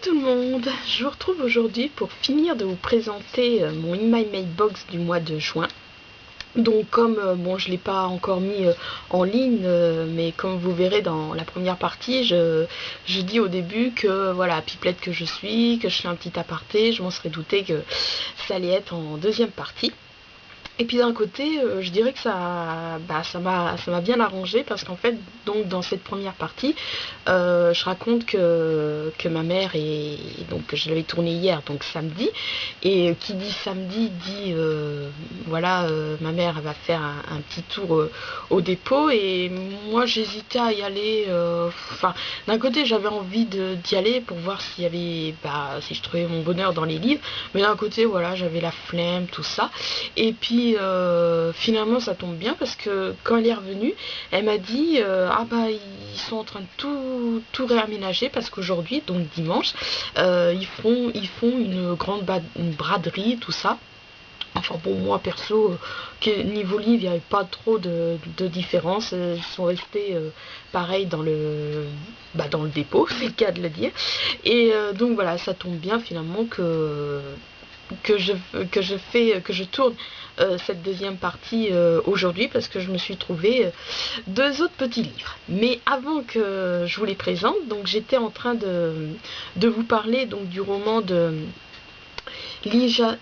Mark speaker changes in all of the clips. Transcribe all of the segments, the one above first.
Speaker 1: tout le monde, je vous retrouve aujourd'hui pour finir de vous présenter mon In My Mailbox du mois de juin. Donc comme bon, je ne l'ai pas encore mis en ligne, mais comme vous verrez dans la première partie, je dis au début que voilà, pipelette que je suis, que je fais un petit aparté, je m'en serais douté que ça allait être en deuxième partie. Et puis d'un côté, je dirais que ça m'a bien arrangé parce qu'en fait, donc dans cette première partie, je raconte que ma mère est donc je l'avais tournée hier, donc samedi, et qui dit samedi dit voilà, ma mère elle va faire un petit tour au dépôt et moi j'hésitais à y aller. Enfin, d'un côté j'avais envie d'y aller pour voir s'il y avait, si je trouvais mon bonheur dans les livres, mais d'un côté voilà, j'avais la flemme, tout ça. Et puis finalement ça tombe bien parce que quand elle est revenue, elle m'a dit ils sont en train de tout réaménager parce qu'aujourd'hui, donc dimanche, ils font une braderie, tout ça. Enfin bon, moi perso, niveau livre, il n'y avait pas trop de différence. Ils sont restés pareil dans le dépôt, c'est le cas de le dire. Et donc voilà, ça tombe bien finalement que je tourne cette deuxième partie aujourd'hui parce que je me suis trouvé deux autres petits livres. Mais avant que je vous les présente, donc j'étais en train de vous parler donc du roman de Lisa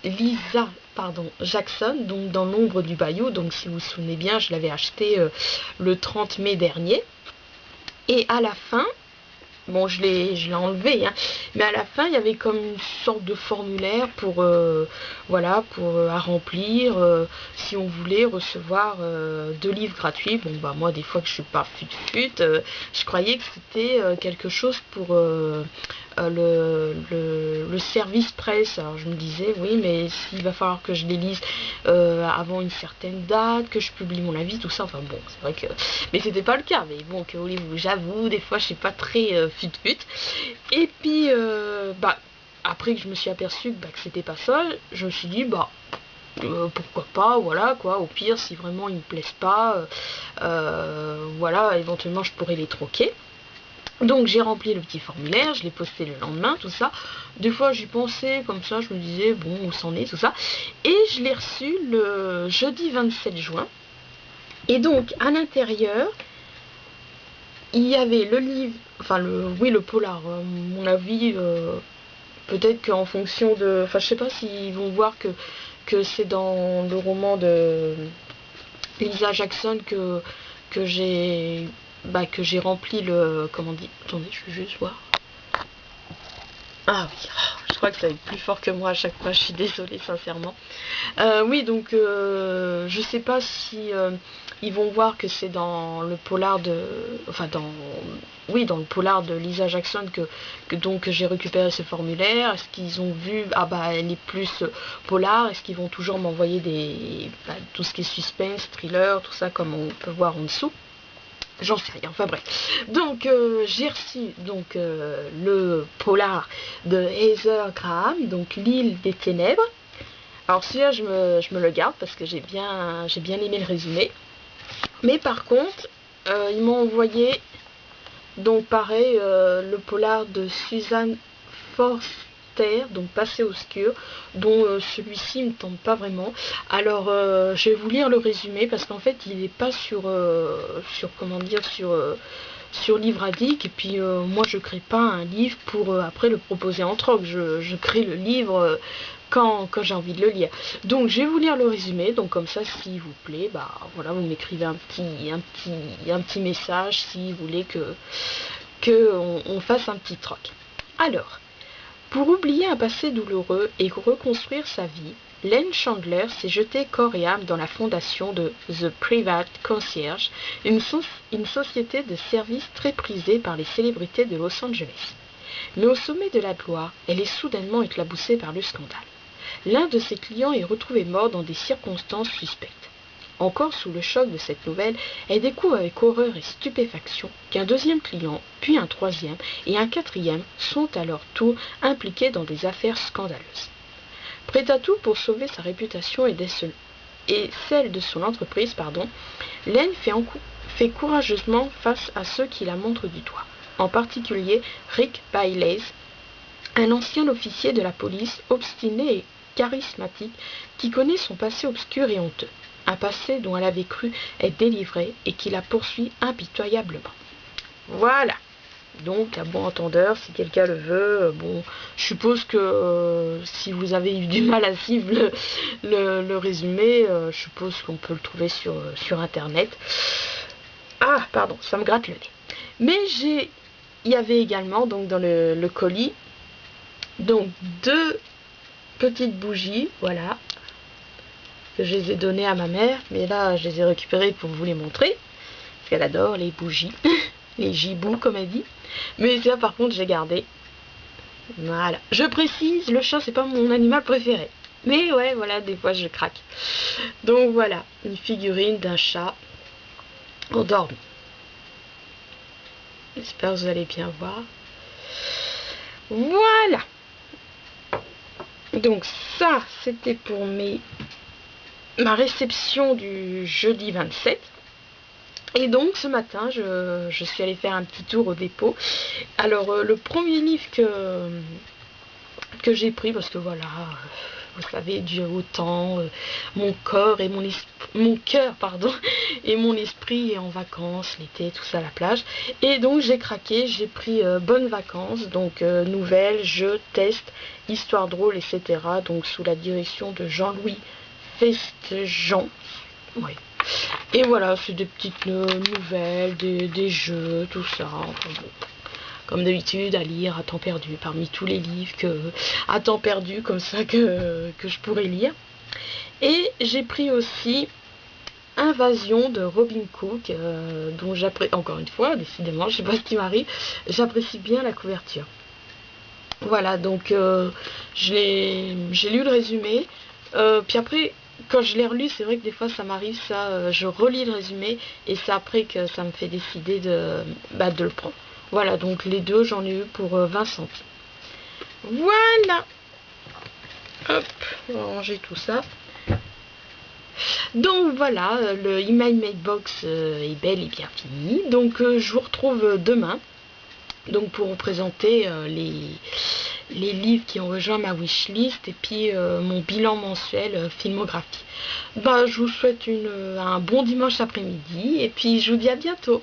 Speaker 1: Jackson, donc dans l'ombre du bayou. Donc si vous vous souvenez bien, je l'avais acheté le 30 mai dernier. Et à la fin, bon, je l'ai enlevé, hein, mais à la fin, il y avait comme une sorte de formulaire pour, à remplir si on voulait recevoir 2 livres gratuits. Bon, moi, des fois que je suis pas fut, je croyais que c'était quelque chose pour le service presse. Alors je me disais, oui, mais s'il va falloir que je les lise avant une certaine date, que je publie mon avis, tout ça, enfin bon, c'est vrai que... Mais c'était pas le cas, mais bon, que voulez-vous, j'avoue, des fois je suis pas très fut. Et puis, après que je me suis aperçue que c'était pas ça, je me suis dit, pourquoi pas, voilà quoi, au pire, si vraiment ils me plaisent pas, voilà, éventuellement je pourrais les troquer. Donc j'ai rempli le petit formulaire, je l'ai posté le lendemain, tout ça. Des fois j'y pensais comme ça, je me disais bon où c'en est, tout ça. Et je l'ai reçu le jeudi 27 juin. Et donc à l'intérieur, il y avait le livre, enfin le polar. Mon avis, peut-être qu'en fonction de, enfin je sais pas s'ils vont voir que c'est dans le roman de Lisa Jackson que j'ai rempli le, comment dit, attendez, je vais juste voir. Ah oui, je crois que ça va être plus fort que moi à chaque fois, je suis désolée sincèrement. Oui, donc je sais pas si ils vont voir que c'est dans le polar de... Enfin dans le polar de Lisa Jackson que j'ai récupéré ce formulaire. Est-ce qu'ils ont vu, elle est plus polar, est-ce qu'ils vont toujours m'envoyer tout ce qui est suspense, thriller, tout ça comme on peut voir en dessous. J'en sais rien, enfin bref. Donc j'ai reçu le polar de Heather Graham, donc L'île des ténèbres. Alors celui-là je me le garde parce que j'ai bien aimé le résumé. Mais par contre, ils m'ont envoyé donc pareil le polar de Suzanne Forster, donc Passé obscur, dont celui-ci me tente pas vraiment. Alors je vais vous lire le résumé parce qu'en fait il n'est pas sur Livradic, et puis moi je crée pas un livre pour après le proposer en troc, je crée le livre quand j'ai envie de le lire. Donc je vais vous lire le résumé, donc comme ça s'il vous plaît, voilà, vous m'écrivez un petit message si vous voulez que on fasse un petit troc. Alors, pour oublier un passé douloureux et reconstruire sa vie, Len Chandler s'est jeté corps et âme dans la fondation de The Private Concierge, une société de services très prisée par les célébrités de Los Angeles. Mais au sommet de la gloire, elle est soudainement éclaboussée par le scandale. L'un de ses clients est retrouvé mort dans des circonstances suspectes. Encore sous le choc de cette nouvelle, elle découvre avec horreur et stupéfaction qu'un deuxième client, puis un troisième et un quatrième sont à leur tour impliqués dans des affaires scandaleuses. Prête à tout pour sauver sa réputation et celle de son entreprise, Len fait courageusement face à ceux qui la montrent du doigt, en particulier Rick Bailey, Un ancien officier de la police, obstiné et charismatique, qui connaît son passé obscur et honteux. Un passé dont elle avait cru être délivrée et qui la poursuit impitoyablement. Voilà. Donc, à bon entendeur, si quelqu'un le veut, bon, je suppose que si vous avez eu du mal à suivre le résumé, je suppose qu'on peut le trouver sur Internet. Ah, pardon, ça me gratte le nez. Mais il y avait également, donc dans le colis, donc 2 petites bougies, voilà, que je les ai données à ma mère, mais là, je les ai récupérées pour vous les montrer, parce qu'elle adore les bougies. Les gibous comme elle dit, mais ça par contre j'ai gardé. Voilà, je précise, le chat c'est pas mon animal préféré, mais ouais, voilà, des fois je craque. Donc voilà, une figurine d'un chat endormi. J'espère que vous allez bien voir. Voilà, donc ça c'était pour ma réception du jeudi 27. Et donc ce matin, je suis allée faire un petit tour au dépôt. Alors le premier livre que j'ai pris, parce que voilà, vous savez, dû au temps, mon corps et mon cœur, pardon, et mon esprit est en vacances, l'été, tout ça à la plage. Et donc j'ai craqué, j'ai pris Bonnes Vacances, donc nouvelles, jeux, tests, histoire drôle, etc. Donc sous la direction de Jean-Louis Festjean. Ouais. Et voilà, c'est des petites nouvelles, des jeux, tout ça. Enfin, bon, comme d'habitude, à lire à temps perdu, parmi tous les livres à temps perdu, comme ça que je pourrais lire. Et j'ai pris aussi Invasion de Robin Cook, dont j'apprécie, encore une fois, décidément, je sais pas ce qui m'arrive, j'apprécie bien la couverture. Voilà, donc j'ai lu le résumé, puis après, quand je l'ai relu, c'est vrai que des fois ça m'arrive, ça, je relis le résumé et c'est après que ça me fait décider de le prendre. Voilà, donc les deux, j'en ai eu pour 20 centimes. Voilà. Hop, on va ranger tout ça. Donc voilà, le Email Mailbox est bel et bien fini. Donc je vous retrouve demain, donc pour vous présenter les livres qui ont rejoint ma wishlist et puis mon bilan mensuel filmographie. Je vous souhaite un bon dimanche après-midi et puis je vous dis à bientôt.